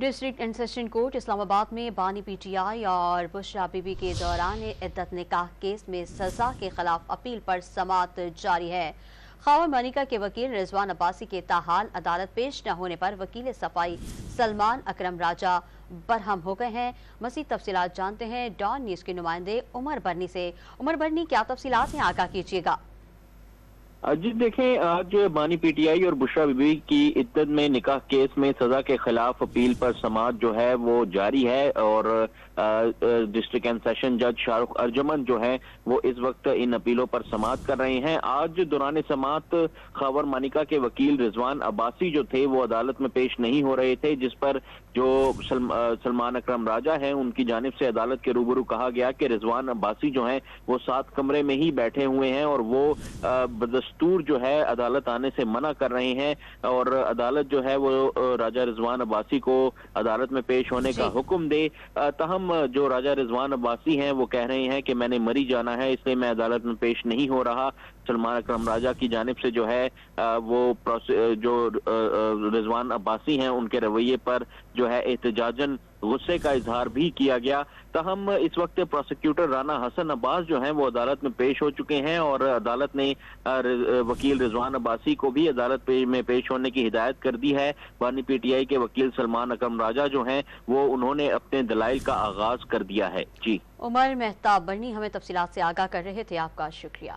District and session court اسلام آباد میں بانی پی ٹی آئی اور بشرا بی بی کے دوران عدت نکاح کیس میں سزا کے خلاف اپیل پر سماعت جاری ہے۔ خاور مانیکا کے وکیل رضوان عباسی کے تاحال عدالت پیش نہ ہونے پر وکیل صفائی سلمان اکرم راجہ برہم ہو گئے ہیں۔ مزید تفصیلات جانتے ہیں ڈان نیوز کے نمائندے عمر برنی سے۔ عمر برنی، کیا تفصیلات ہیں، آگاہ کیجیے گا۔ جی دیکھیں، آج بانی پی ٹی آئی اور بشرا بی بی کی عدت میں نکاح کیس میں سزا کے خلاف اپیل پر سماعت جو ہے وہ جاری ہے، اور ڈسٹرکٹ اینڈ سیشن جج شاہ رخ ارجمن جو ہے وہ اس وقت ان اپیلوں پر سماعت کر رہے ہیں۔ آج دوران سماعت خاور مانیکا کے وکیل رضوان عباسی جو تھے وہ عدالت میں پیش نہیں ہو رہے تھے، جس پر جو سلمان اکرم راجہ ہیں ان کی جانب سے عدالت کے روبرو کہا گیا کہ رضوان عباسی جو ہیں وہ ساتھ کمرے میں ہی بیٹھے ہوئے ہیں اور وہ بدستور جو ہے عدالت آنے سے منع کر رہے ہیں، اور عدالت جو ہے وہ راجہ رضوان عباسی کو عدالت میں پیش ہونے کا حکم دے۔ تاہم جو راجہ رضوان عباسی ہیں وہ کہہ رہے ہیں کہ میں نے مری جانا ہے، اس لیے میں عدالت میں پیش نہیں ہو رہا۔ سلمان اکرم راجہ کی جانب سے جو ہے وہ جو رضوان عباسی ہیں ان کے رویے پر جو ہے احتجاجاً غصے کا اظہار بھی کیا گیا۔ تاہم اس وقت پروسیکیوٹر رانا حسن عباس جو ہیں وہ عدالت میں پیش ہو چکے ہیں، اور عدالت نے وکیل رضوان عباسی کو بھی عدالت میں پیش ہونے کی ہدایت کر دی ہے۔ بانی پی ٹی آئی کے وکیل سلمان اکرم راجہ جو ہیں وہ انہوں نے اپنے دلائل کا آغاز کر دیا ہے۔ جی عمر مہتاب برنی ہمیں تفصیلات سے آگاہ کر رہے تھے، آپ کا شکریہ۔